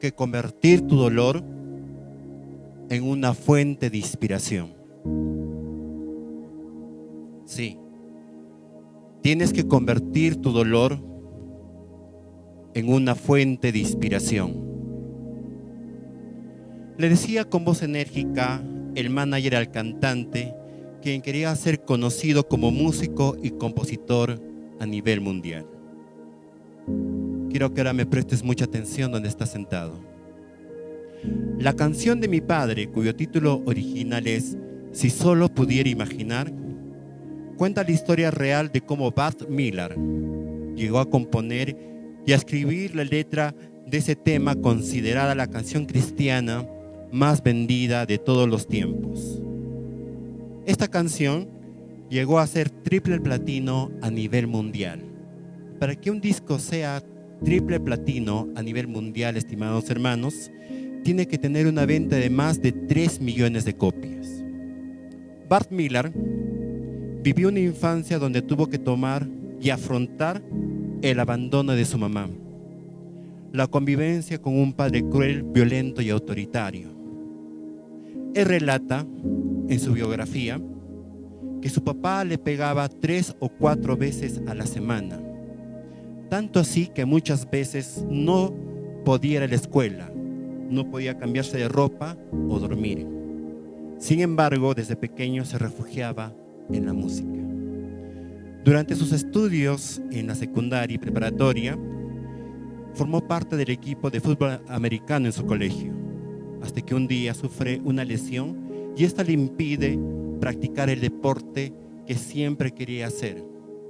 que convertir tu dolor en una fuente de inspiración. Sí, tienes que convertir tu dolor en una fuente de inspiración. Le decía con voz enérgica el manager al cantante, quien quería ser conocido como músico y compositor a nivel mundial. Quiero que ahora me prestes mucha atención donde estás sentado. La canción de mi padre, cuyo título original es Si solo pudiera imaginar, cuenta la historia real de cómo Bart Miller llegó a componer y a escribir la letra de ese tema, considerada la canción cristiana más vendida de todos los tiempos. Esta canción llegó a ser triple platino a nivel mundial. Para que un disco sea triple platino a nivel mundial, estimados hermanos, tiene que tener una venta de más de 3 millones de copias. Bart Miller vivió una infancia donde tuvo que tomar y afrontar el abandono de su mamá, la convivencia con un padre cruel, violento y autoritario. Él relata en su biografía que su papá le pegaba 3 o 4 veces a la semana, tanto así que muchas veces no podía ir a la escuela, no podía cambiarse de ropa o dormir. Sin embargo, desde pequeño se refugiaba en la música. Durante sus estudios en la secundaria y preparatoria, formó parte del equipo de fútbol americano en su colegio, hasta que un día sufre una lesión y esta le impide practicar el deporte que siempre quería hacer,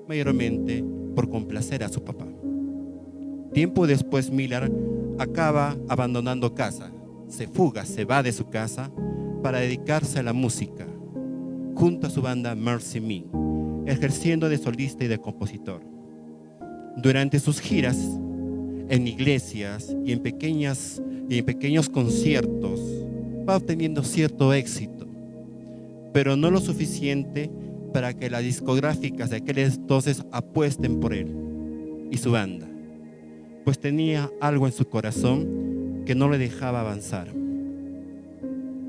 mayormente por complacer a su papá. Tiempo después, Miller acaba abandonando casa, se fuga, se va de su casa para dedicarse a la música, junto a su banda Mercy Me, ejerciendo de solista y de compositor. Durante sus giras en iglesias y en pequeños conciertos, va obteniendo cierto éxito, pero no lo suficiente para que las discográficas de aquel entonces apuesten por él y su banda, pues tenía algo en su corazón que no le dejaba avanzar.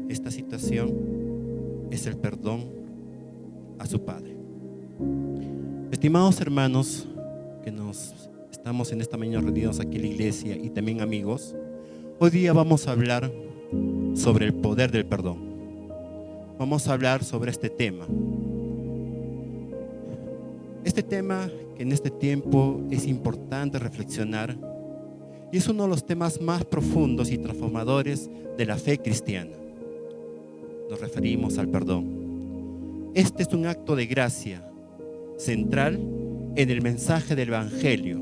Esta situación es el perdón a su padre. Estimados hermanos que estamos en esta mañana reunidos aquí en la iglesia y también amigos, hoy día vamos a hablar sobre el poder del perdón. Vamos a hablar sobre este tema. Este tema que en este tiempo es importante reflexionar y es uno de los temas más profundos y transformadores de la fe cristiana. Nos referimos al perdón. Este es un acto de gracia central en el mensaje del Evangelio,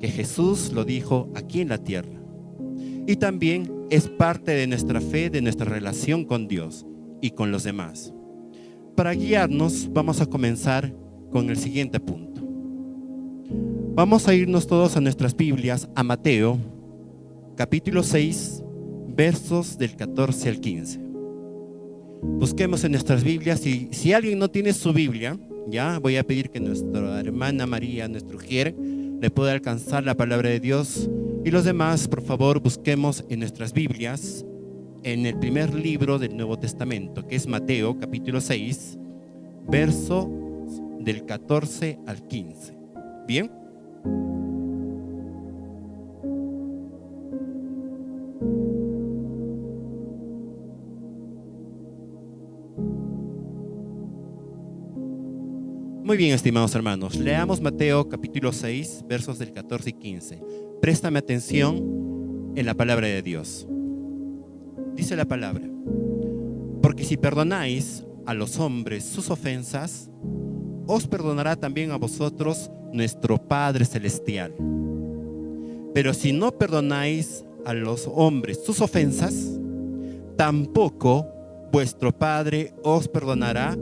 que Jesús lo dijo aquí en la tierra. Y también es parte de nuestra fe, de nuestra relación con Dios y con los demás. Para guiarnos, vamos a comenzar con el siguiente punto. Vamos a irnos todos a nuestras Biblias, a Mateo, capítulo 6, versos del 14 al 15. Busquemos en nuestras Biblias, y si alguien no tiene su Biblia, ya voy a pedir que nuestra hermana María, nuestra ujier, le pueda alcanzar la palabra de Dios. Y los demás, por favor, busquemos en nuestras Biblias, en el primer libro del Nuevo Testamento, que es Mateo, capítulo 6, verso del 14 al 15. ¿Bien? Muy bien, estimados hermanos, leamos Mateo capítulo 6, versos del 14 y 15. Préstame atención en la palabra de Dios. Dice la palabra: porque si perdonáis a los hombres sus ofensas, os perdonará también a vosotros nuestro Padre Celestial. Pero si no perdonáis a los hombres sus ofensas, tampoco vuestro Padre os perdonará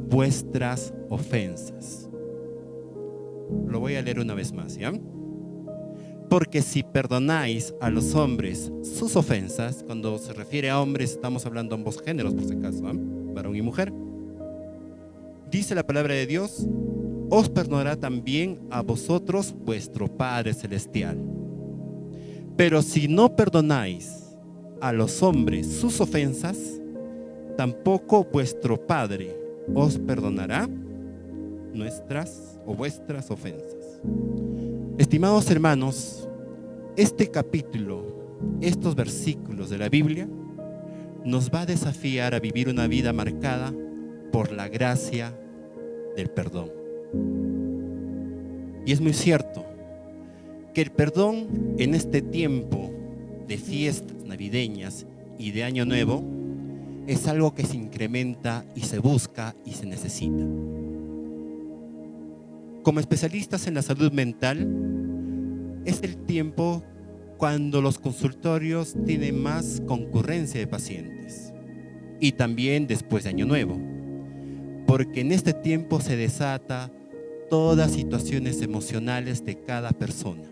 vuestras ofensas. Lo voy a leer una vez más, ¿ya? Porque si perdonáis a los hombres sus ofensas, cuando se refiere a hombres estamos hablando de ambos géneros, por si acaso, ¿eh? Varón y mujer. Dice la palabra de Dios: os perdonará también a vosotros vuestro Padre Celestial. Pero si no perdonáis a los hombres sus ofensas, tampoco vuestro Padre os perdonará nuestras o vuestras ofensas. Estimados hermanos, este capítulo, estos versículos de la Biblia, nos va a desafiar a vivir una vida marcada por la gracia del perdón. Y es muy cierto que el perdón en este tiempo de fiestas navideñas y de Año Nuevo es algo que se incrementa y se busca y se necesita. Como especialistas en la salud mental, es el tiempo cuando los consultorios tienen más concurrencia de pacientes, y también después de Año Nuevo, porque en este tiempo se desata todas situaciones emocionales de cada persona.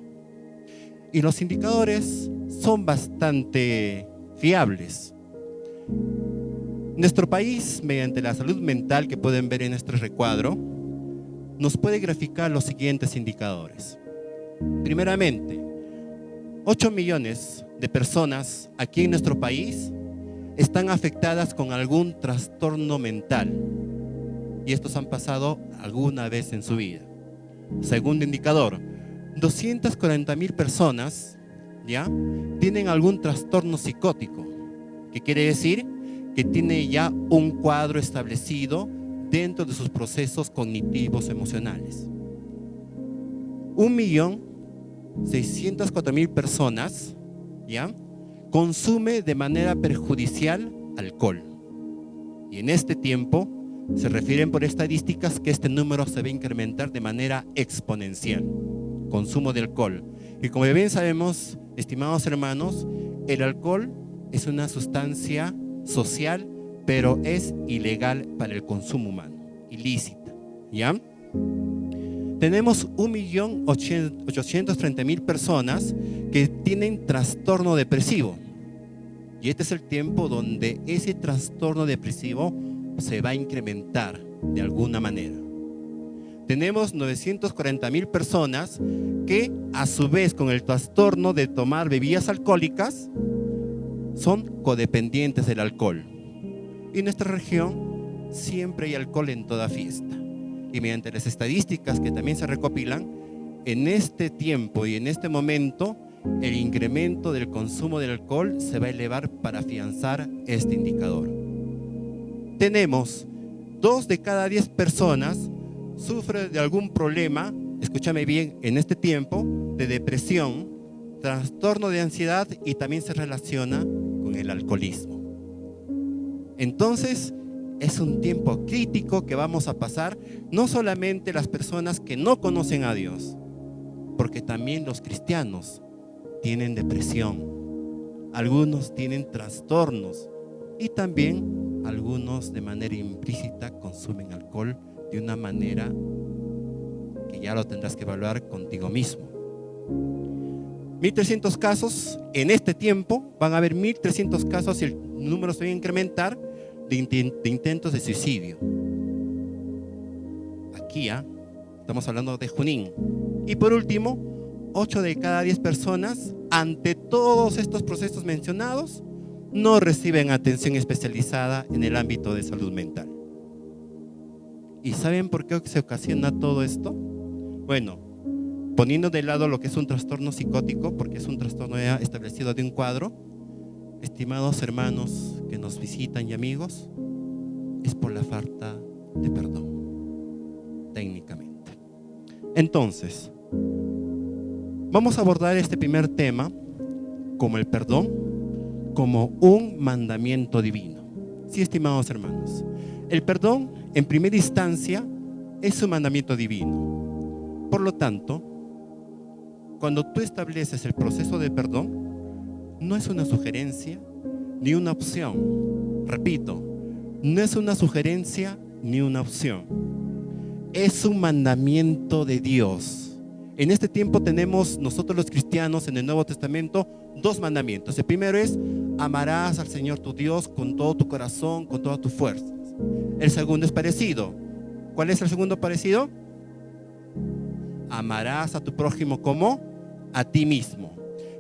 Y los indicadores son bastante fiables. Nuestro país, mediante la salud mental que pueden ver en este recuadro, nos puede graficar los siguientes indicadores. Primeramente, 8 millones de personas aquí en nuestro país están afectadas con algún trastorno mental, y estos han pasado alguna vez en su vida. Segundo indicador, 240,000 personas ¿ya? tienen algún trastorno psicótico, que quiere decir que tiene ya un cuadro establecido dentro de sus procesos cognitivos emocionales. 1.604.000 personas ¿ya? consume de manera perjudicial alcohol. Y en este tiempo se refieren por estadísticas que este número se va a incrementar de manera exponencial. Consumo de alcohol. Y como bien sabemos, estimados hermanos, el alcohol es una sustancia social, pero es ilegal para el consumo humano, ilícita, ¿ya? Tenemos 1.830.000 personas que tienen trastorno depresivo. Y este es el tiempo donde ese trastorno depresivo se va a incrementar de alguna manera. Tenemos 940.000 personas que a su vez con el trastorno de tomar bebidas alcohólicas son codependientes del alcohol. Y en nuestra región siempre hay alcohol en toda fiesta. Y mediante las estadísticas que también se recopilan, en este tiempo y en este momento el incremento del consumo del alcohol se va a elevar para afianzar este indicador. Tenemos 2 de cada 10 personas sufre de algún problema, escúchame bien, en este tiempo, de depresión, trastorno de ansiedad, y también se relaciona con el alcoholismo. Entonces, es un tiempo crítico que vamos a pasar, no solamente las personas que no conocen a Dios, porque también los cristianos tienen depresión, algunos tienen trastornos, y también algunos de manera implícita consumen alcohol de una manera que ya lo tendrás que evaluar contigo mismo. 1.300 casos en este tiempo, van a haber 1.300 casos y el número se va a incrementar de intentos de suicidio. Aquí estamos hablando de Junín. Y por último, 8 de cada 10 personas, ante todos estos procesos mencionados, no reciben atención especializada en el ámbito de salud mental. ¿Y saben por qué se ocasiona todo esto? Bueno, poniendo de lado lo que es un trastorno psicótico, porque es un trastorno ya establecido de un cuadro, estimados hermanos que nos visitan y amigos, es por la falta de perdón, técnicamente. Entonces, vamos a abordar este primer tema como el perdón, como un mandamiento divino. Sí, estimados hermanos, el perdón en primera instancia es un mandamiento divino. Por lo tanto, cuando tú estableces el proceso de perdón, no es una sugerencia ni una opción. Repito, no es una sugerencia ni una opción. Es un mandamiento de Dios. En este tiempo tenemos nosotros los cristianos en el Nuevo Testamento 2 mandamientos. El primero es: amarás al Señor tu Dios con todo tu corazón, con todas tus fuerzas. El segundo es parecido. ¿Cuál es el segundo parecido? Amarás a tu prójimo como a ti mismo.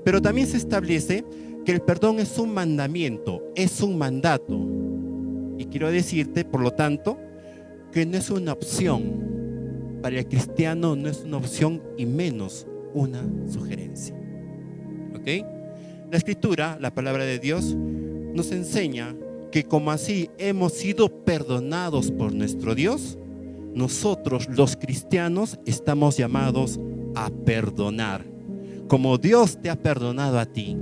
Pero también se establece que el perdón es un mandamiento, es un mandato. Y quiero decirte, por lo tanto, que no es una opción. Para el cristiano no es una opción y menos una sugerencia. ¿Ok? La Escritura, la palabra de Dios, nos enseña que como así hemos sido perdonados por nuestro Dios, nosotros los cristianos estamos llamados a perdonar. Como Dios te ha perdonado a ti,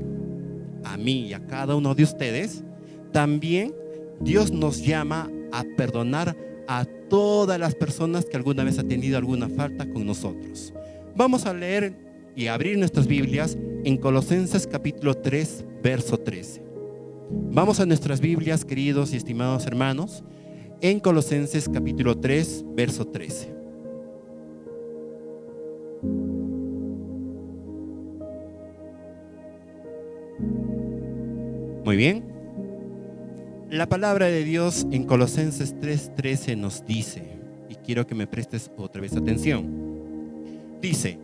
a mí y a cada uno de ustedes, también Dios nos llama a perdonar a todas las personas que alguna vez han tenido alguna falta con nosotros. Vamos a leer y abrir nuestras Biblias en Colosenses capítulo 3, verso 13. Vamos a nuestras Biblias, queridos y estimados hermanos, en Colosenses capítulo 3, verso 13. Muy bien. La palabra de Dios en Colosenses 3:13 nos dice, y quiero que me prestes otra vez atención. Dice: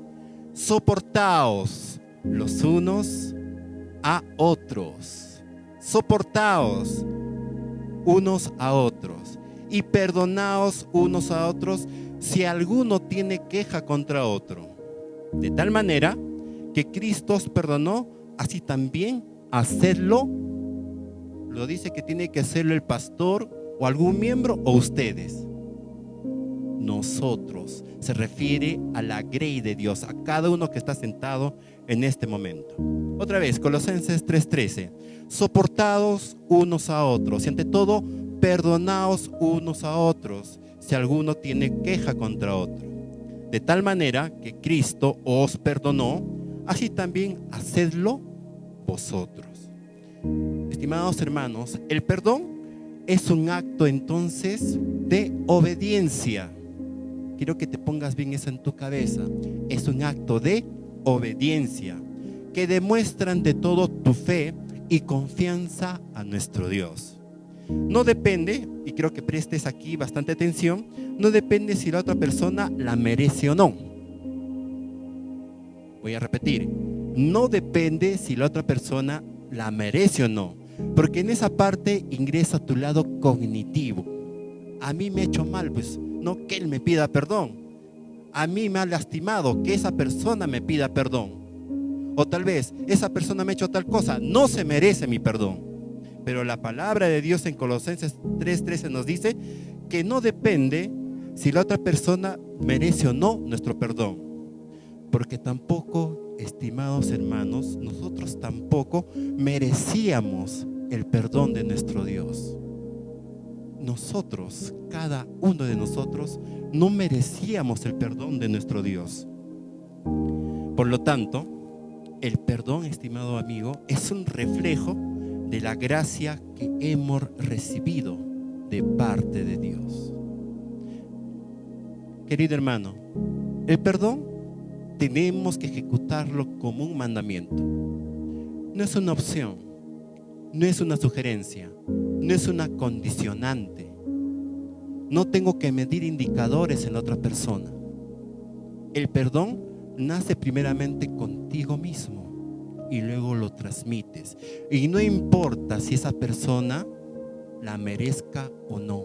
soportaos los unos a otros. Soportaos unos a otros y perdonaos unos a otros si alguno tiene queja contra otro. De tal manera que Cristo os perdonó, así también hacedlo. Lo dice que tiene que hacerlo el pastor o algún miembro o ustedes. Nosotros. Se refiere a la grey de Dios, a cada uno que está sentado en este momento. Otra vez, Colosenses 3:13. Soportaos unos a otros y ante todo, perdonaos unos a otros si alguno tiene queja contra otro. De tal manera que Cristo os perdonó, así también hacedlo vosotros. Estimados hermanos, el perdón es un acto entonces de obediencia. Quiero que te pongas bien eso en tu cabeza. Es un acto de obediencia que demuestran de todo tu fe y confianza a nuestro Dios. No depende, y quiero que prestes aquí bastante atención, no depende si la otra persona la merece o no. Voy a repetir, no depende si la otra persona la merece o no, porque en esa parte ingresa tu lado cognitivo. A mí me ha hecho mal, pues no que él me pida perdón. A mí me ha lastimado, que esa persona me pida perdón. O tal vez esa persona me ha hecho tal cosa, no se merece mi perdón. Pero la palabra de Dios en Colosenses 3:13 nos dice que no depende si la otra persona merece o no nuestro perdón. Porque tampoco, estimados hermanos, nosotros tampoco merecíamos el perdón de nuestro Dios. Nosotros, cada uno de nosotros, no merecíamos el perdón de nuestro Dios. Por lo tanto, el perdón, estimado amigo, es un reflejo de la gracia que hemos recibido de parte de Dios. Querido hermano, el perdón tenemos que ejecutarlo como un mandamiento. No es una opción, no es una sugerencia, no es una condicionante. No tengo que medir indicadores en la otra persona. El perdón nace primeramente contigo mismo y luego lo transmites. Y no importa si esa persona la merezca o no,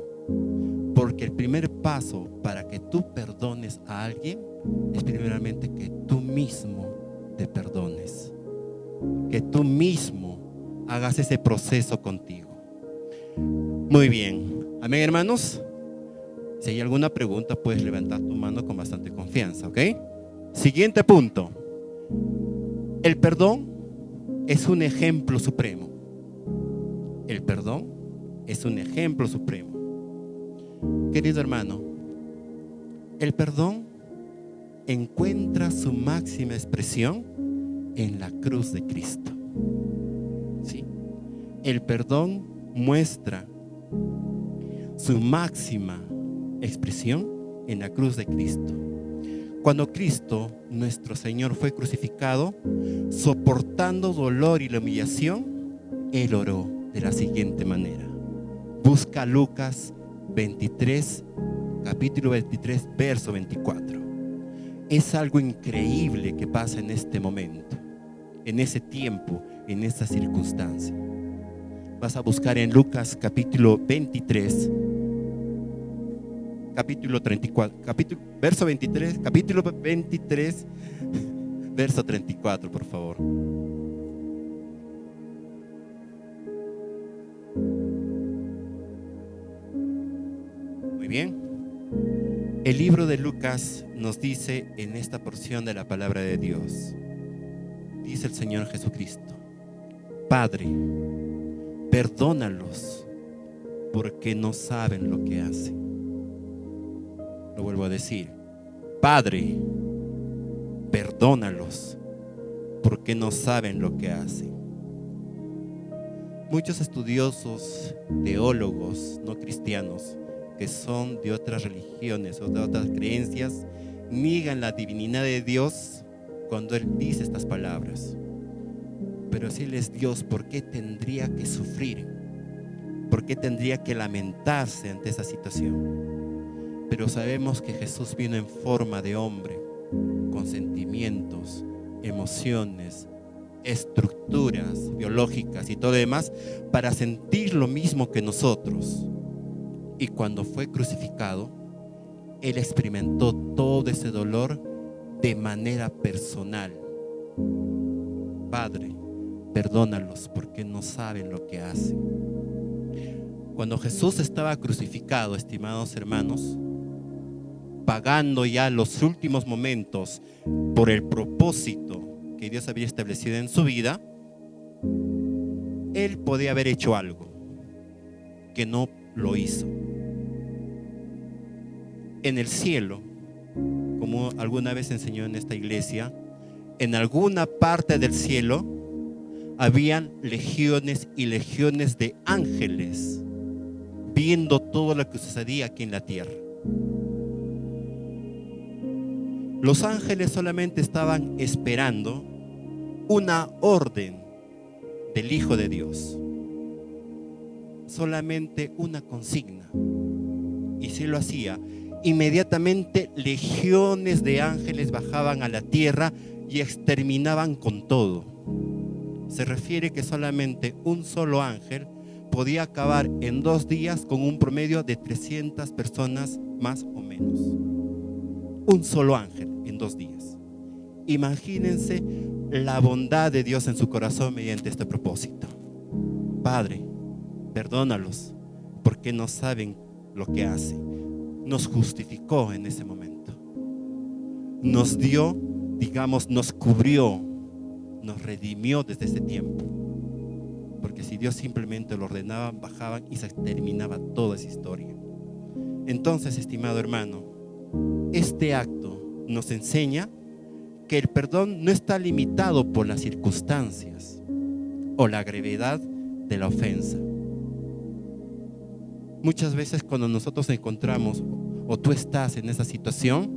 porque el primer paso para que tú perdones a alguien es primeramente que tú mismo te perdones, que tú mismo hagas ese proceso contigo. Muy bien, amén, hermanos. Si hay alguna pregunta, puedes levantar tu mano con bastante confianza, ¿ok? Siguiente punto. El perdón es un ejemplo supremo. El perdón es un ejemplo supremo. Querido hermano, el perdón encuentra su máxima expresión en la cruz de Cristo. ¿Sí? El perdón muestra su máxima expresión en la cruz de Cristo. Cuando Cristo, nuestro Señor, fue crucificado, soportando dolor y la humillación, Él oró de la siguiente manera. Busca Lucas 23, capítulo 23, verso 24. Es algo increíble que pasa en este momento. en ese tiempo, en esa circunstancia. Vas a buscar en Lucas capítulo 23, capítulo 34, verso 23, capítulo 23, verso 34, por favor. Muy bien. El libro de Lucas nos dice en esta porción de la palabra de Dios, dice el Señor Jesucristo: Padre, perdónalos porque no saben lo que hacen. Lo vuelvo a decir: Padre, perdónalos porque no saben lo que hacen. Muchos estudiosos, teólogos no cristianos, que son de otras religiones o de otras creencias, niegan la divinidad de Dios cuando Él dice estas palabras. Pero si Él es Dios, ¿por qué tendría que sufrir? ¿Por qué tendría que lamentarse ante esa situación? Pero sabemos que Jesús vino en forma de hombre, con sentimientos, emociones, estructuras biológicas y todo lo demás, para sentir lo mismo que nosotros. Y cuando fue crucificado, Él experimentó todo ese dolor de manera personal. Padre, perdónalos porque no saben lo que hacen. Cuando Jesús estaba crucificado, estimados hermanos, pagando ya los últimos momentos por el propósito que Dios había establecido en su vida, Él podía haber hecho algo que no lo hizo. En el cielo, como alguna vez enseñó en esta iglesia, en alguna parte del cielo habían legiones y legiones de ángeles viendo todo lo que sucedía aquí en la tierra. Los ángeles solamente estaban esperando una orden del Hijo de Dios, solamente una consigna. Y si lo hacía, inmediatamente legiones de ángeles bajaban a la tierra y exterminaban con todo. Se refiere que solamente un solo ángel podía acabar en 2 días con un promedio de 300 personas más o menos. Un solo ángel en 2 días. Imagínense la bondad de Dios en su corazón mediante este propósito. Padre, perdónalos porque no saben lo que hacen. Nos justificó en ese momento. Nos dio, digamos, nos cubrió, nos redimió desde ese tiempo. Porque si Dios simplemente lo ordenaba, bajaban y se terminaba toda esa historia. Entonces, estimado hermano, este acto nos enseña que el perdón no está limitado por las circunstancias o la gravedad de la ofensa. Muchas veces cuando nosotros encontramos o tú estás en esa situación,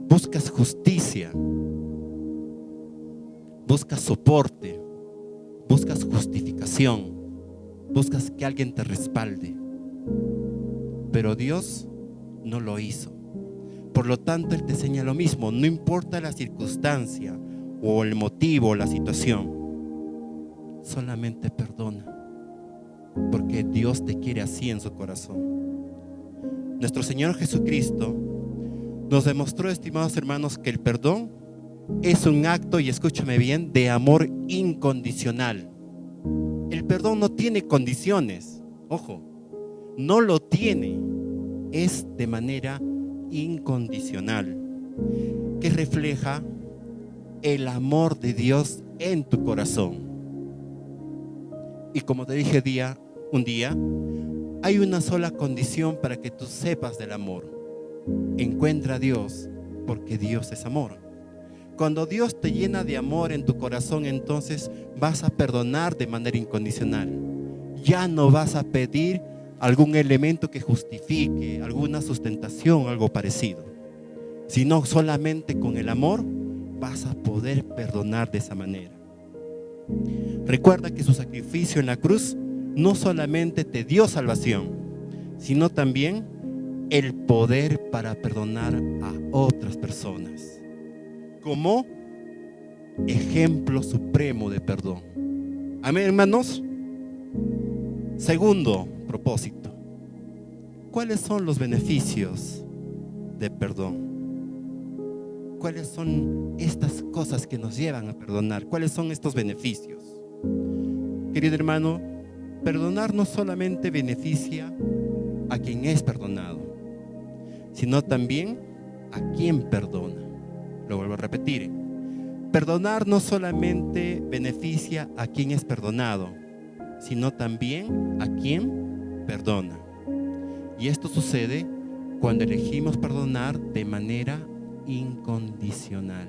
buscas justicia, buscas soporte, buscas justificación, buscas que alguien te respalde. Pero Dios no lo hizo. Por lo tanto, Él te enseña lo mismo. No importa la circunstancia o el motivo o la situación, solamente perdona, porque Dios te quiere así en su corazón. Nuestro Señor Jesucristo nos demostró, estimados hermanos, que el perdón es un acto, y escúchame bien, de amor incondicional. El perdón no tiene condiciones, ojo, no lo tiene, es de manera incondicional, que refleja el amor de Dios en tu corazón. Y como te dije un día, hay una sola condición para que tú sepas del amor: encuentra a Dios, porque Dios es amor. Cuando Dios te llena de amor en tu corazón, entonces vas a perdonar de manera incondicional. Ya no vas a pedir algún elemento que justifique, alguna sustentación, algo parecido, sino solamente con el amor vas a poder perdonar de esa manera. Recuerda que su sacrificio en la cruz no solamente te dio salvación, sino también el poder para perdonar a otras personas. ¿Cómo? ejemplo supremo de perdón. Amén, hermanos. Segundo propósito. ¿Cuáles son los beneficios de perdón? ¿Cuáles son estas cosas que nos llevan a perdonar? ¿Cuáles son estos beneficios? Querido hermano, perdonar no solamente beneficia a quien es perdonado, sino también a quien perdona. Lo vuelvo a repetir. Perdonar no solamente beneficia a quien es perdonado, sino también a quien perdona. Y esto sucede cuando elegimos perdonar de manera incondicional.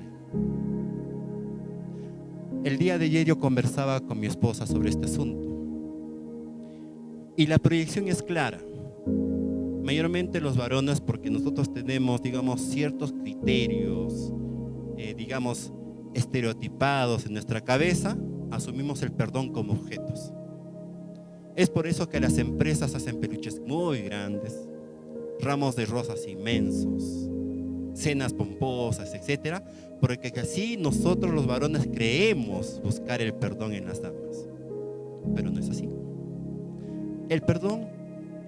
El día de ayer yo conversaba con mi esposa sobre este asunto y la proyección es clara. Mayormente los varones, porque nosotros tenemos, digamos, ciertos criterios, estereotipados en nuestra cabeza, asumimos el perdón como objetos. Es por eso que las empresas hacen peluches muy grandes, ramos de rosas inmensos, cenas pomposas, etcétera, porque así nosotros los varones creemos buscar el perdón en las damas. Pero no es así. El perdón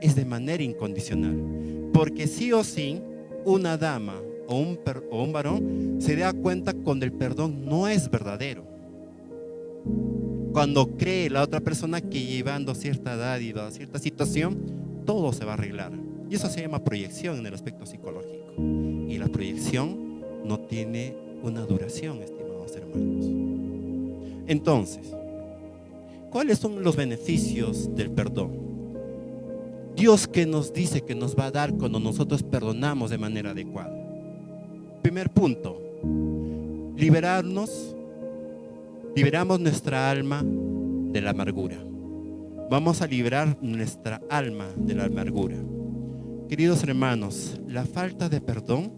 es de manera incondicional, porque sí o sí una dama o un varón se da cuenta cuando el perdón no es verdadero, cuando cree la otra persona que llevando cierta dádiva, cierta situación, todo se va a arreglar. Y eso se llama proyección en el aspecto psicológico. Y la proyección no tiene una duración, estimados hermanos. Entonces, ¿cuáles son los beneficios del perdón? Dios, ¿qué nos dice que nos va a dar cuando nosotros perdonamos de manera adecuada? Primer punto, liberamos nuestra alma de la amargura. Vamos a liberar nuestra alma de la amargura. Queridos hermanos, la falta de perdón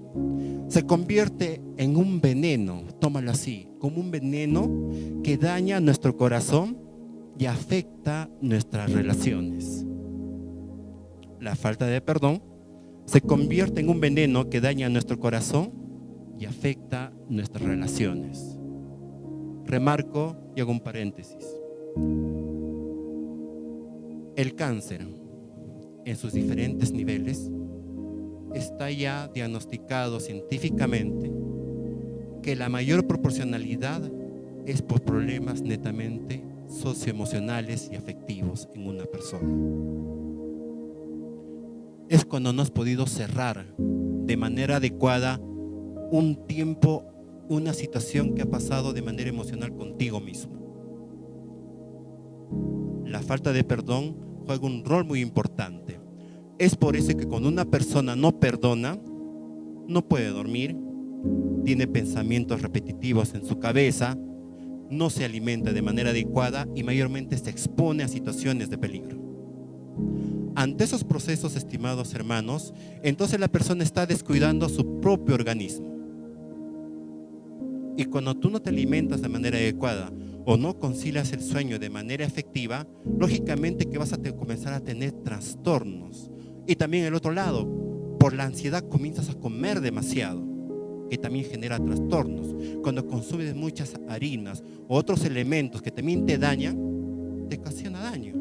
se convierte en un veneno, tómalo así, como un veneno que daña nuestro corazón y afecta nuestras relaciones. La falta de perdón se convierte en un veneno que daña nuestro corazón y afecta nuestras relaciones. Remarco y hago un paréntesis. El cáncer, en sus diferentes niveles, está ya diagnosticado científicamente que la mayor proporcionalidad es por problemas netamente socioemocionales y afectivos en una persona. Es cuando no has podido cerrar de manera adecuada un tiempo, una situación que ha pasado de manera emocional contigo mismo. La falta de perdón juega un rol muy importante. Es por eso que cuando una persona no perdona, no puede dormir, tiene pensamientos repetitivos en su cabeza, no se alimenta de manera adecuada y mayormente se expone a situaciones de peligro. Ante esos procesos, estimados hermanos, entonces la persona está descuidando su propio organismo. Y cuando tú no te alimentas de manera adecuada o no concilias el sueño de manera efectiva, lógicamente que vas a comenzar a tener trastornos. Y también el otro lado, por la ansiedad comienzas a comer demasiado, que también genera trastornos. Cuando consumes muchas harinas o otros elementos que también te dañan, te ocasiona daño.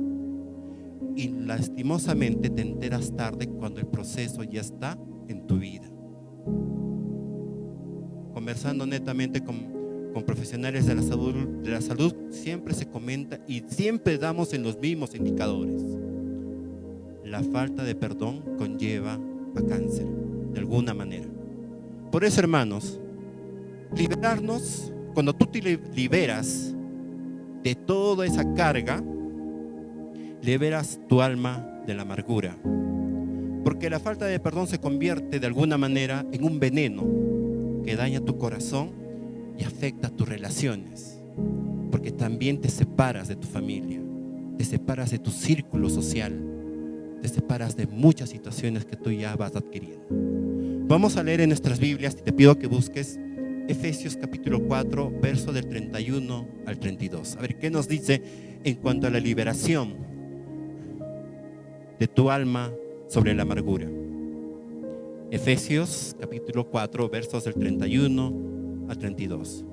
Y lastimosamente te enteras tarde cuando el proceso ya está en tu vida. Conversando netamente con profesionales de la salud, siempre se comenta y siempre damos en los mismos indicadores. La falta de perdón conlleva a cáncer, de alguna manera. Por eso, hermanos, liberarnos, cuando tú te liberas de toda esa carga, liberas tu alma de la amargura. Porque la falta de perdón se convierte de alguna manera en un veneno que daña tu corazón y afecta tus relaciones. Porque también te separas de tu familia, te separas de tu círculo social, te separas de muchas situaciones que tú ya vas adquiriendo. Vamos a leer en nuestras Biblias y te pido que busques Efesios capítulo 4, verso del 31 al 32. A ver, ¿qué nos dice en cuanto a la liberación de tu alma sobre la amargura? Efesios capítulo 4, versos del 31 al 32.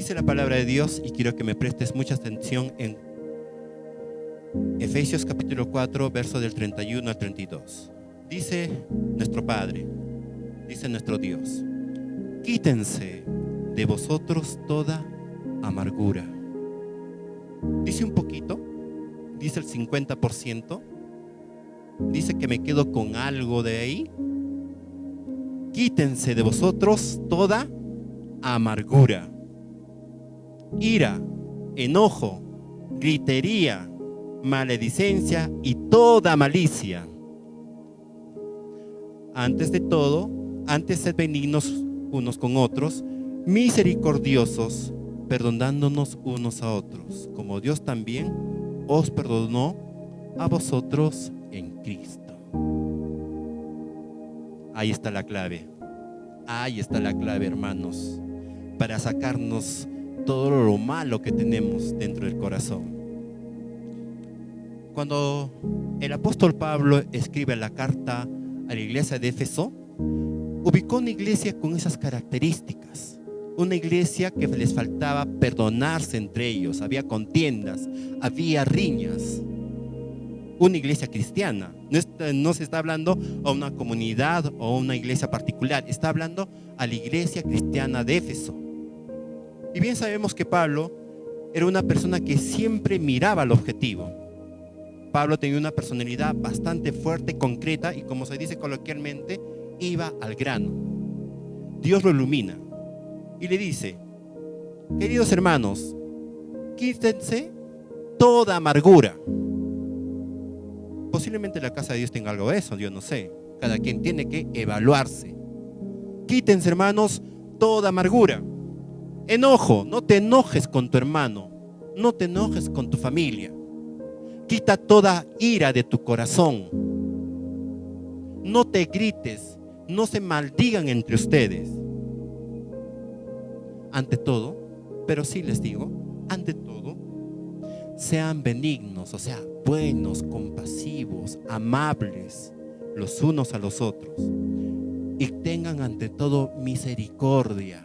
Dice la palabra de Dios, y quiero que me prestes mucha atención, en Efesios capítulo 4, verso del 31 al 32. Dice nuestro Padre, dice nuestro Dios: quítense de vosotros toda amargura. Dice un poquito, dice el 50%, dice que me quedo con algo de ahí. Quítense de vosotros toda amargura, ira, enojo, gritería, maledicencia y toda malicia. Antes de todo, antes sed benignos unos con otros, misericordiosos, perdonándonos unos a otros, como Dios también os perdonó a vosotros en Cristo. Ahí está la clave. Ahí está la clave, hermanos, para sacarnos todo lo malo que tenemos dentro del corazón. Cuando el apóstol Pablo escribe la carta a la iglesia de Éfeso, ubicó una iglesia con esas características. Una iglesia que les faltaba perdonarse entre ellos. Había contiendas, había riñas. Una iglesia cristiana. No se está hablando a una comunidad o a una iglesia particular. Está hablando a la iglesia cristiana de Éfeso. Y bien sabemos que Pablo era una persona que siempre miraba al objetivo. Pablo tenía una personalidad bastante fuerte, concreta, y como se dice coloquialmente, iba al grano. Dios lo ilumina y le dice: queridos hermanos, quítense toda amargura. Posiblemente la casa de Dios tenga algo de eso, yo no sé. Cada quien tiene que evaluarse. Quítense, hermanos, toda amargura. Enojo, no te enojes con tu hermano, no te enojes con tu familia. Quita toda ira de tu corazón. No te grites, no se maldigan entre ustedes. Ante todo, pero sí les digo, ante todo, sean benignos, o sea, buenos, compasivos, amables los unos a los otros, y tengan ante todo misericordia,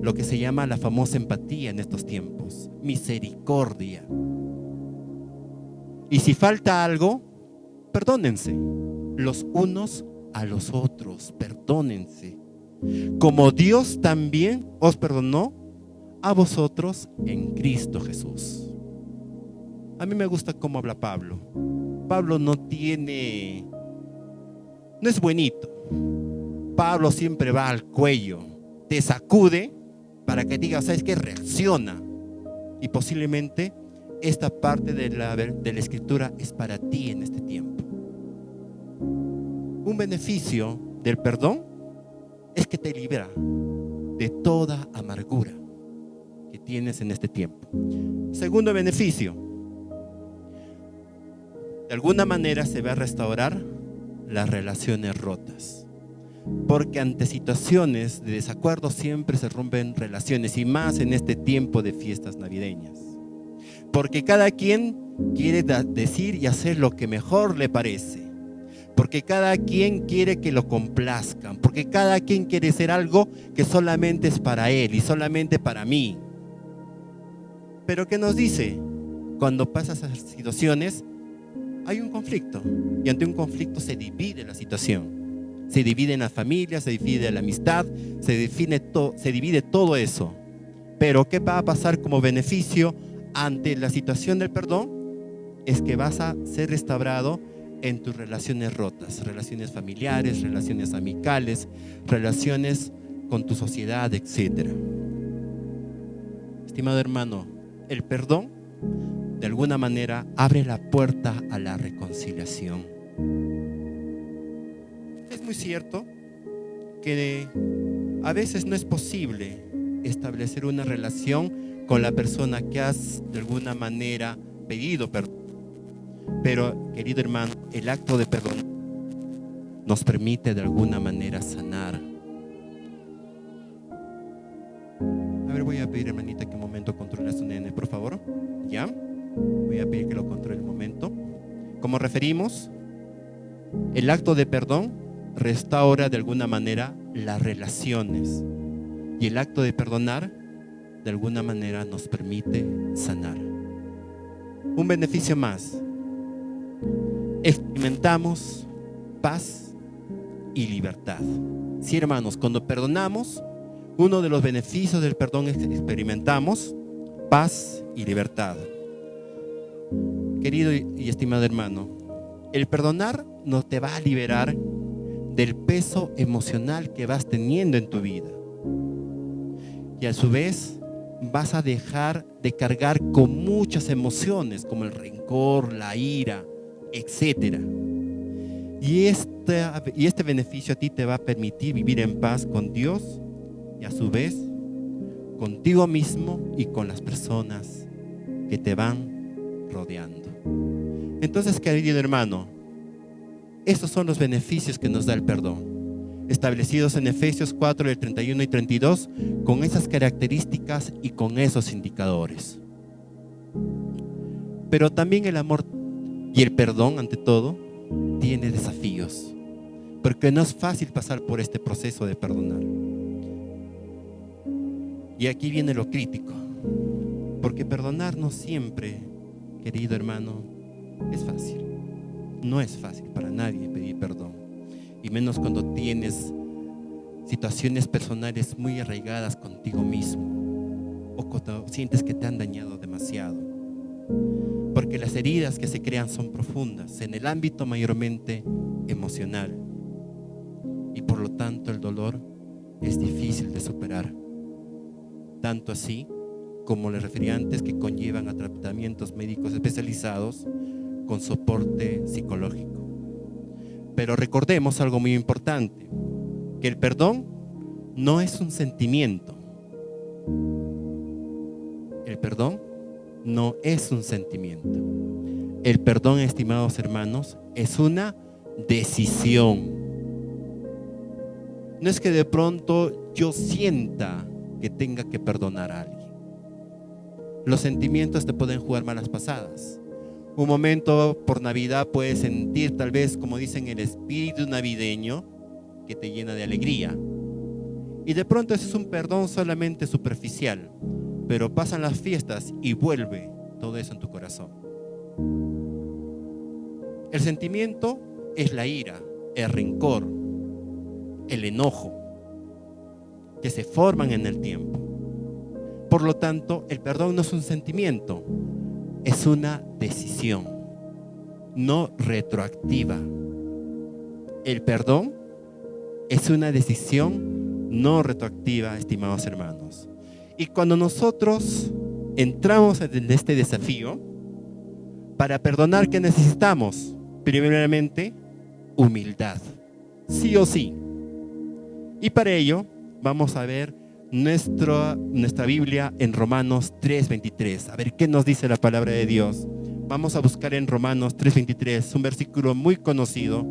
lo que se llama la famosa empatía en estos tiempos, misericordia. Y si falta algo, perdónense los unos a los otros, perdónense, como Dios también os perdonó a vosotros en Cristo Jesús. A mí me gusta cómo habla Pablo. Pablo no es buenito. Pablo siempre va al cuello, te sacude para que digas, ¿sabes qué? Reacciona. Y posiblemente esta parte de la escritura es para ti en este tiempo. Un beneficio del perdón es que te libera de toda amargura que tienes en este tiempo. Segundo beneficio, de alguna manera se va a restaurar las relaciones rotas. Porque ante situaciones de desacuerdo siempre se rompen relaciones, y más en este tiempo de fiestas navideñas. Porque cada quien quiere decir y hacer lo que mejor le parece. Porque cada quien quiere que lo complazcan. Porque cada quien quiere hacer algo que solamente es para él y solamente para mí. Pero ¿qué nos dice? Cuando pasan esas situaciones, hay un conflicto. Y ante un conflicto se divide la situación. Se divide en la familia, se divide la amistad, se divide todo eso. Pero ¿qué va a pasar como beneficio ante la situación del perdón? Es que vas a ser restaurado en tus relaciones rotas, relaciones familiares, relaciones amicales, relaciones con tu sociedad, etc. Estimado hermano, el perdón de alguna manera abre la puerta a la reconciliación. Es muy cierto que a veces no es posible establecer una relación con la persona que has de alguna manera pedido perdón. Pero, querido hermano, el acto de perdón nos permite de alguna manera sanar. A ver, voy a pedir, hermanita, que un momento controle a su nene, por favor. ¿Ya? Voy a pedir que lo controle un momento. Como referimos, el acto de perdón restaura de alguna manera las relaciones. Y el acto de perdonar de alguna manera nos permite sanar. Un beneficio más: experimentamos paz y libertad. Sí, hermanos, cuando perdonamos, uno de los beneficios del perdón es que experimentamos paz y libertad. Querido y estimado hermano, el perdonar no te va a liberar del peso emocional que vas teniendo en tu vida. Y a su vez vas a dejar de cargar con muchas emociones como el rencor, la ira, etc. Y este beneficio a ti te va a permitir vivir en paz con Dios y a su vez contigo mismo y con las personas que te van rodeando. Entonces, querido hermano, estos son los beneficios que nos da el perdón, establecidos en Efesios 4, del 31 y 32, con esas características y con esos indicadores. Pero también el amor y el perdón, ante todo, tiene desafíos, porque no es fácil pasar por este proceso de perdonar. Y aquí viene lo crítico, porque perdonar no siempre, querido hermano, es fácil. No es fácil para nadie pedir perdón, y menos cuando tienes situaciones personales muy arraigadas contigo mismo o cuando sientes que te han dañado demasiado, porque las heridas que se crean son profundas en el ámbito mayormente emocional, y por lo tanto el dolor es difícil de superar, tanto así como les referí antes, que conllevan a tratamientos médicos especializados con soporte psicológico. Pero recordemos algo muy importante, que el perdón no es un sentimiento. El perdón no es un sentimiento. El perdón, estimados hermanos, es una decisión. No es que de pronto yo sienta que tenga que perdonar a alguien. Los sentimientos te pueden jugar malas pasadas. Un momento por Navidad puedes sentir, tal vez, como dicen, el espíritu navideño que te llena de alegría. Y de pronto ese es un perdón solamente superficial, pero pasan las fiestas y vuelve todo eso en tu corazón. El sentimiento es la ira, el rencor, el enojo, que se forman en el tiempo. Por lo tanto, el perdón no es un sentimiento, es una decisión, no retroactiva. El perdón es una decisión no retroactiva, estimados hermanos. Y cuando nosotros entramos en este desafío, para perdonar, ¿qué necesitamos? Primeramente, humildad, sí o sí. Y para ello, vamos a ver nuestra Biblia en Romanos 3:23. A ver qué nos dice la palabra de Dios. Vamos a buscar en Romanos 3:23, un versículo muy conocido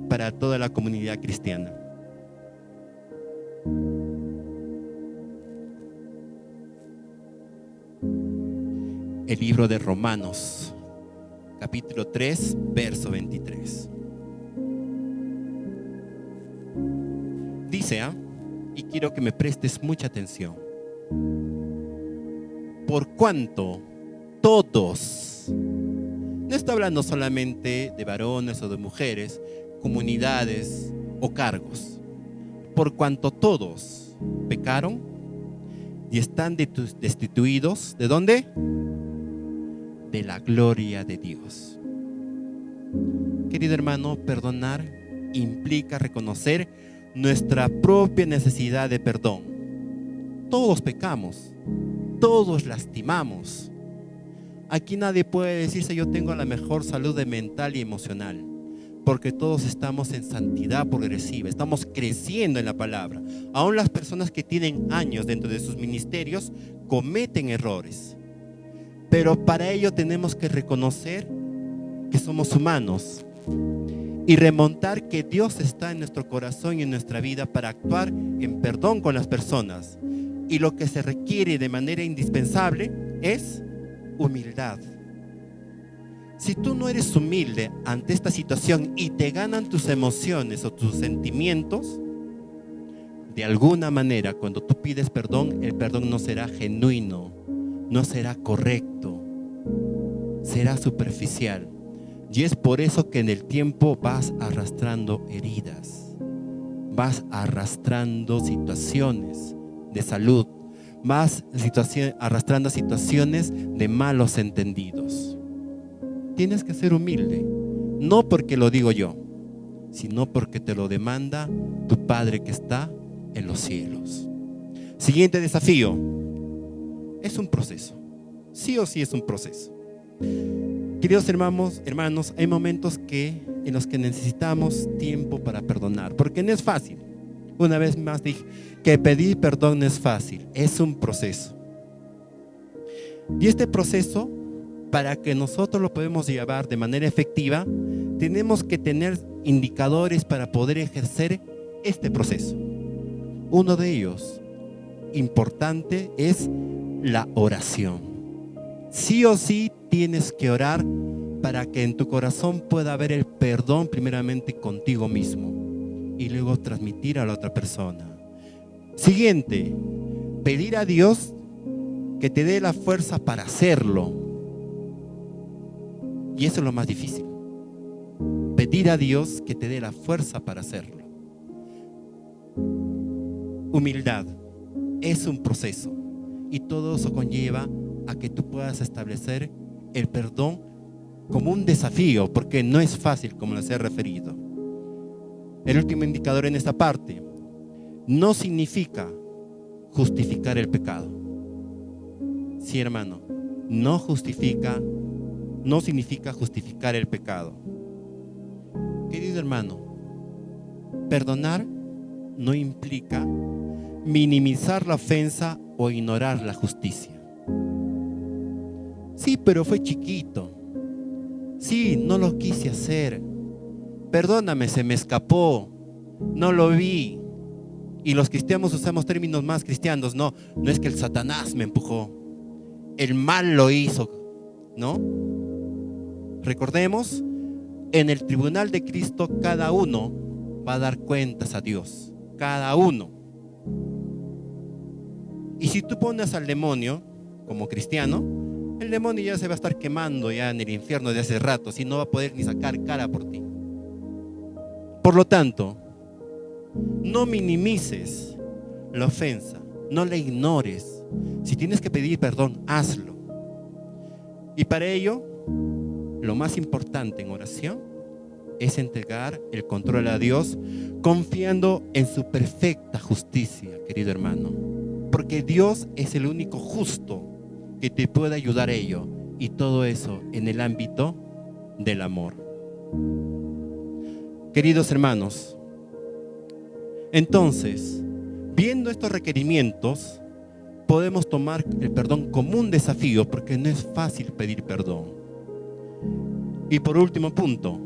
para toda la comunidad cristiana. El libro de Romanos, capítulo 3, verso 23. Dice, y quiero que me prestes mucha atención: por cuanto todos, no está hablando solamente de varones o de mujeres, comunidades o cargos, por cuanto todos pecaron y están destituidos, ¿de dónde? De la gloria de Dios. Querido hermano, perdonar implica reconocer nuestra propia necesidad de perdón. Todos pecamos, todos lastimamos. Aquí nadie puede decirse yo tengo la mejor salud mental y emocional, porque todos estamos en santidad progresiva, estamos creciendo en la palabra. Aún las personas que tienen años dentro de sus ministerios cometen errores, pero para ello tenemos que reconocer que somos humanos y remontar que Dios está en nuestro corazón y en nuestra vida para actuar en perdón con las personas. Y lo que se requiere de manera indispensable es humildad. Si tú no eres humilde ante esta situación y te ganan tus emociones o tus sentimientos, de alguna manera, cuando tú pides perdón, el perdón no será genuino, no será correcto, será superficial. Y es por eso que en el tiempo vas arrastrando heridas, vas arrastrando situaciones de salud, vas arrastrando situaciones de malos entendidos. Tienes que ser humilde, no porque lo digo yo, sino porque te lo demanda tu Padre que está en los cielos. Siguiente desafío. Es un proceso. Sí o sí es un proceso. Queridos hermanos, hay momentos en los que necesitamos tiempo para perdonar, porque no es fácil. Una vez más dije que pedir perdón no es fácil, es un proceso. Y este proceso, para que nosotros lo podamos llevar de manera efectiva, tenemos que tener indicadores para poder ejercer este proceso. Uno de ellos, importante, es la oración. Sí o sí tienes que orar para que en tu corazón pueda haber el perdón primeramente contigo mismo y luego transmitir a la otra persona. Siguiente, pedir a Dios que te dé la fuerza para hacerlo. Y eso es lo más difícil. Pedir a Dios que te dé la fuerza para hacerlo. Humildad es un proceso y todo eso conlleva a que tú puedas establecer el perdón como un desafío, porque no es fácil, como les he referido. El último indicador en esta parte no significa justificar el pecado. Sí, hermano, no significa justificar el pecado. Querido hermano, perdonar no implica minimizar la ofensa o ignorar la justicia. Sí, pero fue chiquito. Sí, no lo quise hacer. Perdóname, se me escapó. No lo vi. Y los cristianos usamos términos más cristianos. No es que el Satanás me empujó. El mal lo hizo, ¿no? Recordemos, en el tribunal de Cristo cada uno va a dar cuentas a Dios. Cada uno. Y si tú pones al demonio como cristiano, el demonio ya se va a estar quemando ya en el infierno de hace rato, si no va a poder ni sacar cara por ti. Por lo tanto, no minimices la ofensa, no la ignores. Si tienes que pedir perdón, hazlo. Y para ello, lo más importante en oración es entregar el control a Dios, confiando en su perfecta justicia, querido hermano. Porque Dios es el único justo que te puede ayudar a ello, y todo eso en el ámbito del amor. Queridos hermanos, entonces, viendo estos requerimientos, podemos tomar el perdón como un desafío, porque no es fácil pedir perdón. Y por último punto,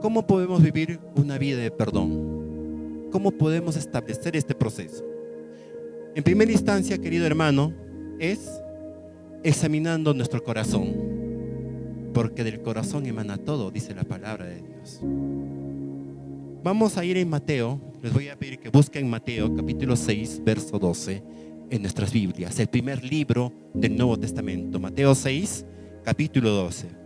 ¿cómo podemos vivir una vida de perdón? ¿Cómo podemos establecer este proceso? En primera instancia, querido hermano, es examinando nuestro corazón, porque del corazón emana todo, dice la palabra de Dios. Vamos a ir en Mateo. Les voy a pedir que busquen Mateo capítulo 6, verso 12 en nuestras Biblias, el primer libro del Nuevo Testamento. Mateo 6, capítulo 12.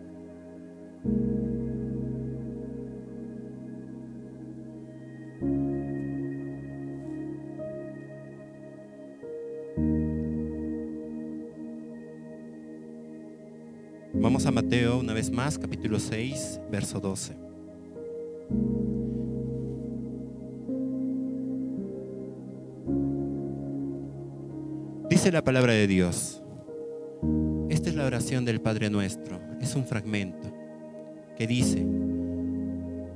Vamos a Mateo una vez más, capítulo 6, verso 12. Dice la palabra de Dios. Esta es la oración del Padre Nuestro. Es un fragmento que dice: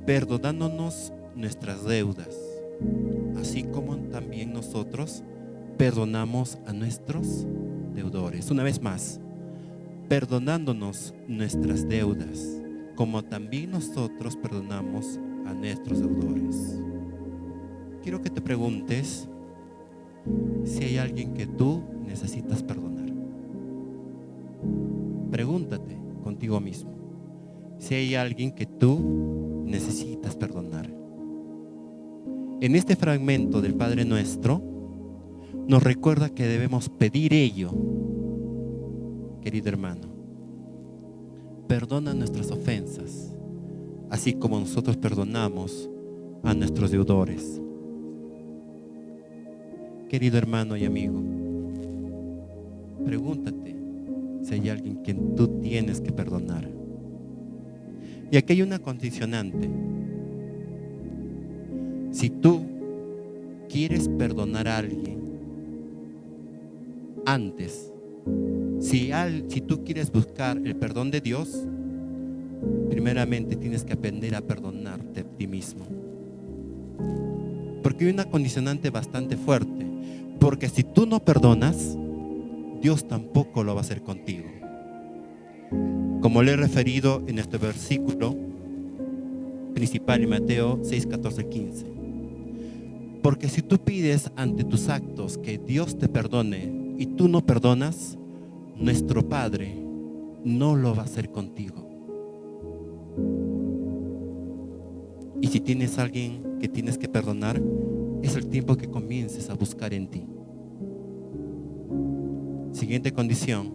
perdonándonos nuestras deudas, así como también nosotros perdonamos a nuestros deudores. Una vez más, perdonándonos nuestras deudas, como también nosotros perdonamos a nuestros deudores. Quiero que te preguntes si hay alguien que tú necesitas perdonar. Pregúntate contigo mismo si hay alguien que tú necesitas perdonar. En este fragmento del Padre Nuestro nos recuerda que debemos pedir ello, querido hermano. Perdona nuestras ofensas, así como nosotros perdonamos a nuestros deudores. Querido hermano y amigo, pregúntate si hay alguien que tú tienes que perdonar. Y aquí hay una condicionante. Si tú quieres perdonar a alguien antes, si tú quieres buscar el perdón de Dios, primeramente tienes que aprender a perdonarte a ti mismo. Porque hay una condicionante bastante fuerte. Porque si tú no perdonas, Dios tampoco lo va a hacer contigo. Como le he referido en este versículo principal en Mateo 6, 14, 15. Porque si tú pides ante tus actos que Dios te perdone y tú no perdonas, nuestro Padre no lo va a hacer contigo. Y si tienes a alguien que tienes que perdonar, es el tiempo que comiences a buscar en ti. Siguiente condición.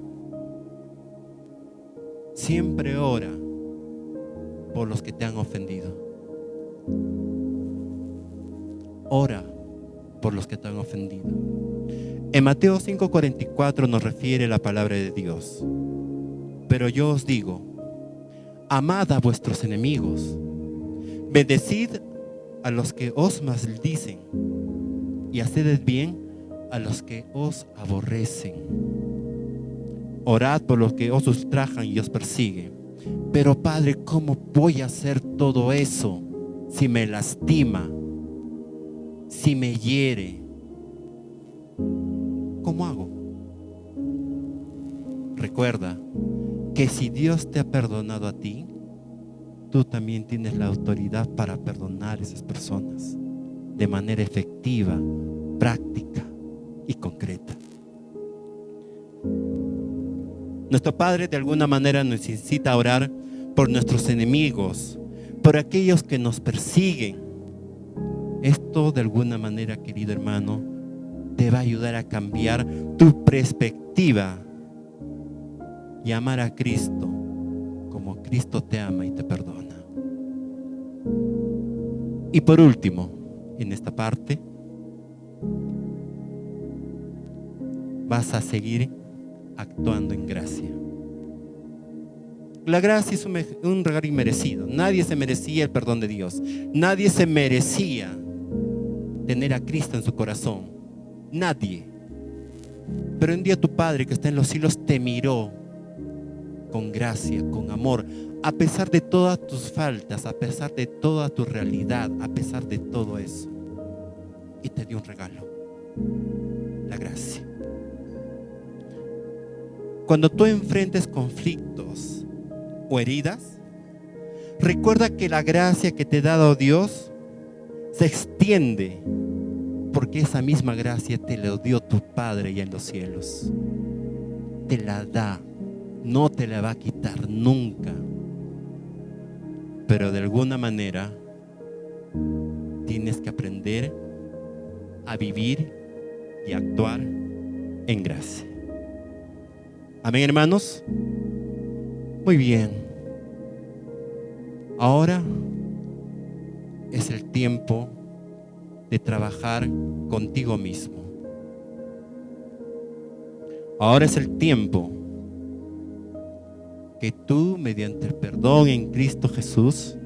Siempre ora por los que te han ofendido. Ora por los que te han ofendido. En Mateo 5:44 nos refiere la palabra de Dios. Pero yo os digo, amad a vuestros enemigos, bendecid a los que os maldicen y haced bien a los que os aborrecen. Orad por los que os ultrajan y os persiguen. Pero Padre, ¿cómo voy a hacer todo eso si me lastima, si me hiere? ¿Cómo hago? Recuerda que si Dios te ha perdonado a ti, tú también tienes la autoridad para perdonar a esas personas de manera efectiva, práctica y concreta. Nuestro Padre de alguna manera nos incita a orar por nuestros enemigos, por aquellos que nos persiguen. Esto de alguna manera, querido hermano, te va a ayudar a cambiar tu perspectiva y amar a Cristo como Cristo te ama y te perdona. Y por último, en esta parte, vas a seguir actuando en gracia. La gracia es un regalo inmerecido. Nadie se merecía el perdón de Dios. Nadie se merecía tener a Cristo en su corazón. Nadie. Pero un día tu Padre que está en los cielos te miró con gracia, con amor, a pesar de todas tus faltas, a pesar de toda tu realidad, a pesar de todo eso. Y te dio un regalo, la gracia. Cuando tú enfrentes conflictos o heridas, recuerda que la gracia que te ha dado Dios se extiende, porque esa misma gracia te la dio tu Padre ya en los cielos. Te la da, no te la va a quitar nunca. Pero de alguna manera tienes que aprender a vivir y actuar en gracia. Amén, hermanos. Muy bien. Ahora es el tiempo de trabajar contigo mismo. Ahora es el tiempo que tú, mediante el perdón en Cristo Jesús,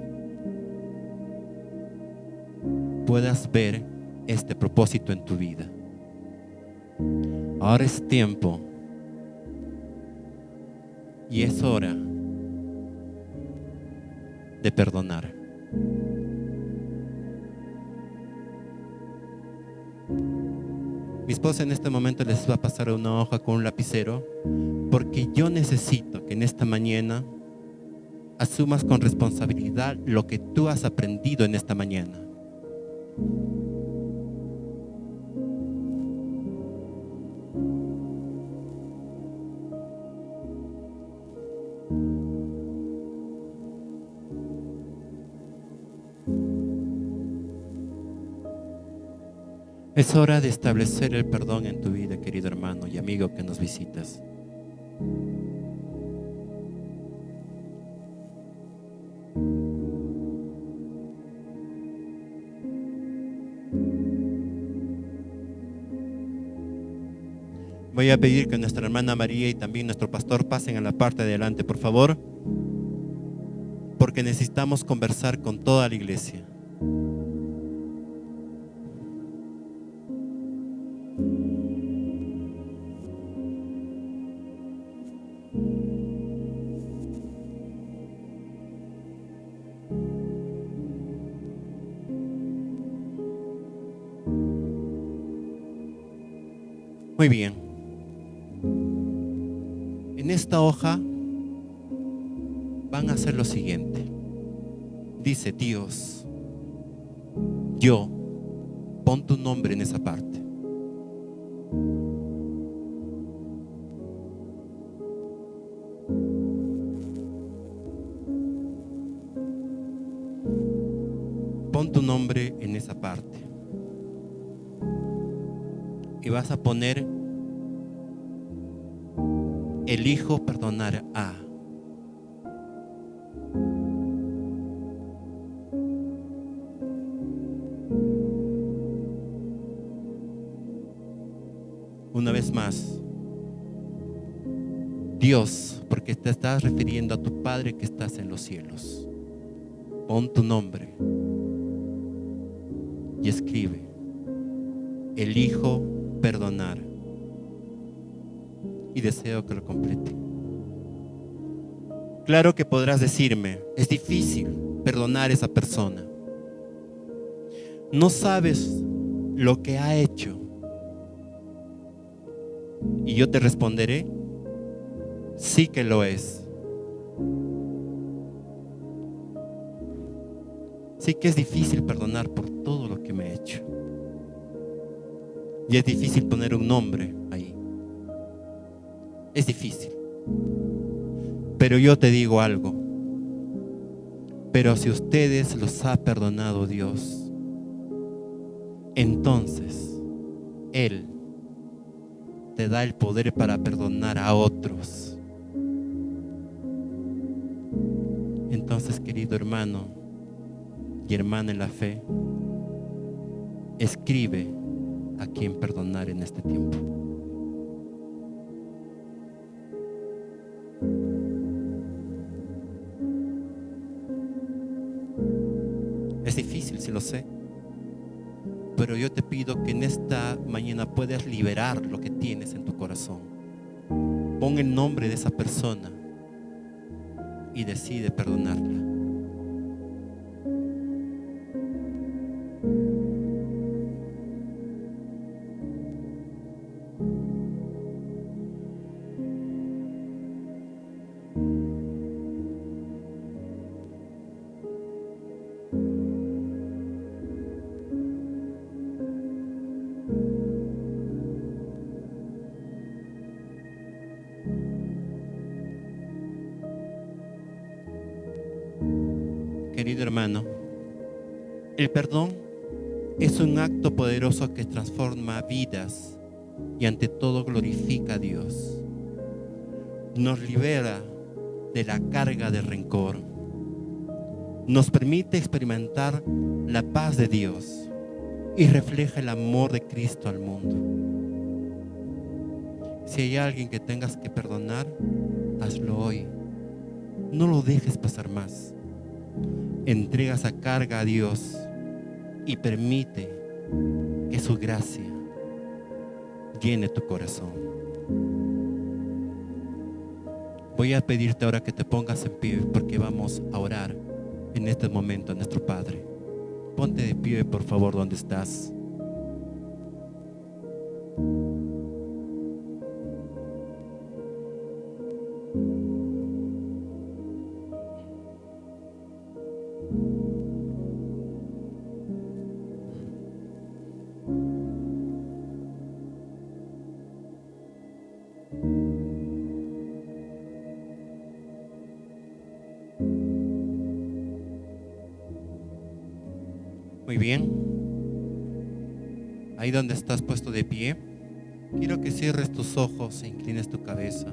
puedas ver este propósito en tu vida. Ahora es tiempo y es hora de perdonar. Mi esposa en este momento les va a pasar una hoja con un lapicero, porque yo necesito que en esta mañana asumas con responsabilidad lo que tú has aprendido en esta mañana. Es hora de establecer el perdón en tu vida, querido hermano y amigo que nos visitas. Voy a pedir que nuestra hermana María y también nuestro pastor pasen a la parte de adelante, por favor, porque necesitamos conversar con toda la iglesia. Muy bien. En esta hoja van a hacer lo siguiente. Dice Dios, yo, pon tu nombre en esa parte. Pon tu nombre en esa parte. Y vas a poner: elijo perdonar a. Una vez más, Dios, porque te estás refiriendo a tu Padre que estás en los cielos. Pon tu nombre y escribe: elijo perdonar. Y deseo que lo complete. Claro que podrás decirme: es difícil perdonar a esa persona. No sabes lo que ha hecho. Y yo te responderé: sí que lo es. Sí que es difícil perdonar por todo lo que me ha hecho. Y es difícil poner un nombre ahí. Es difícil. Pero yo te digo algo. Pero si ustedes los ha perdonado Dios, entonces Él te da el poder para perdonar a otros. Entonces, querido hermano y hermana en la fe, escribe a quien perdonar en este tiempo. Es difícil, sí lo sé, pero yo te pido que en esta mañana puedas liberar lo que tienes en tu corazón. Pon el nombre de esa persona y decide perdonarla. Querido hermano, el perdón es un acto poderoso que transforma vidas y ante todo glorifica a Dios. Nos libera de la carga de rencor. Nos permite experimentar la paz de Dios y refleja el amor de Cristo al mundo. Si hay alguien que tengas que perdonar, hazlo hoy. No lo dejes pasar más. Entrega esa carga a Dios y permite que su gracia llene tu corazón. Voy a pedirte ahora que te pongas en pie porque vamos a orar en este momento a nuestro Padre. Ponte de pie, por favor, donde estás. Muy bien. Ahí donde estás puesto de pie, quiero que cierres tus ojos e inclines tu cabeza.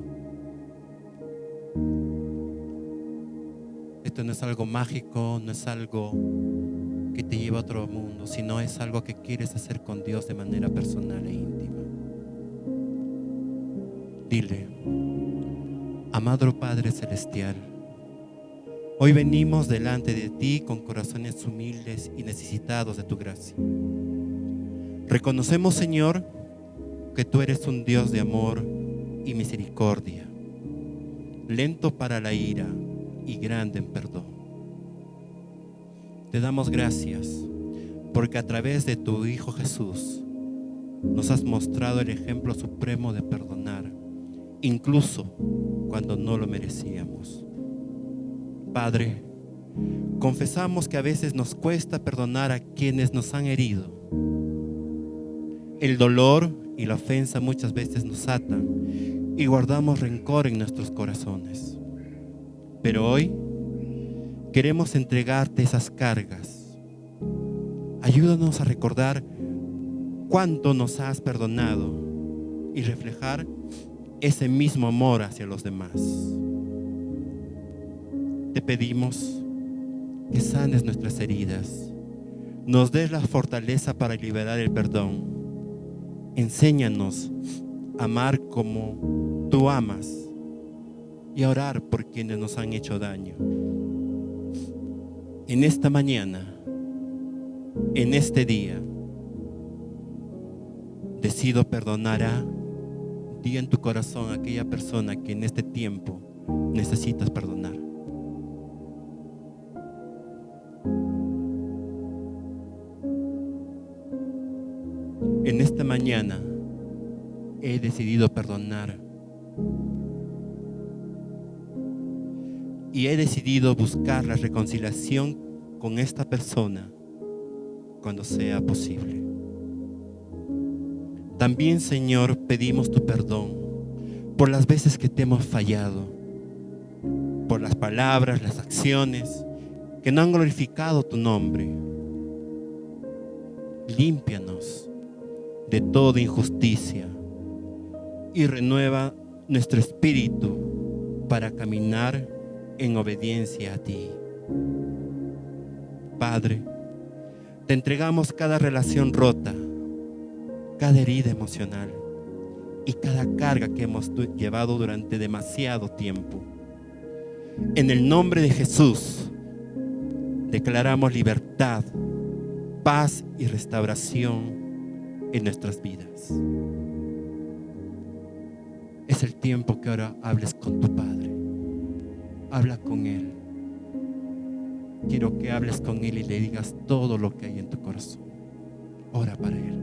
Esto no es algo mágico, no es algo que te lleva a otro mundo, sino es algo que quieres hacer con Dios de manera personal e íntima. Dile: amado Padre Celestial, hoy venimos delante de ti con corazones humildes y necesitados de tu gracia. Reconocemos, Señor, que tú eres un Dios de amor y misericordia, lento para la ira y grande en perdón. Te damos gracias porque a través de tu Hijo Jesús nos has mostrado el ejemplo supremo de perdonar, incluso cuando no lo merecíamos. Padre, confesamos que a veces nos cuesta perdonar a quienes nos han herido. El dolor y la ofensa muchas veces nos atan y guardamos rencor en nuestros corazones. Pero hoy queremos entregarte esas cargas. Ayúdanos a recordar cuánto nos has perdonado y reflejar ese mismo amor hacia los demás. Te pedimos que sanes nuestras heridas, nos des la fortaleza para liberar el perdón. Enséñanos a amar como tú amas y a orar por quienes nos han hecho daño. En esta mañana, en este día, decido perdonar di en tu corazón a aquella persona que en este tiempo necesitas perdonar. En esta mañana he decidido perdonar y he decidido buscar la reconciliación con esta persona cuando sea posible. También, Señor, pedimos tu perdón por las veces que te hemos fallado, por las palabras, las acciones que no han glorificado tu nombre. Límpianos de toda injusticia y renueva nuestro espíritu para caminar en obediencia a ti. Padre, te entregamos cada relación rota, cada herida emocional y cada carga que hemos llevado durante demasiado tiempo. En el nombre de Jesús, declaramos libertad, paz y restauración en nuestras vidas. Es el tiempo que ahora hables con tu Padre. Habla con Él. Quiero que hables con Él y le digas todo lo que hay en tu corazón. Ora para Él.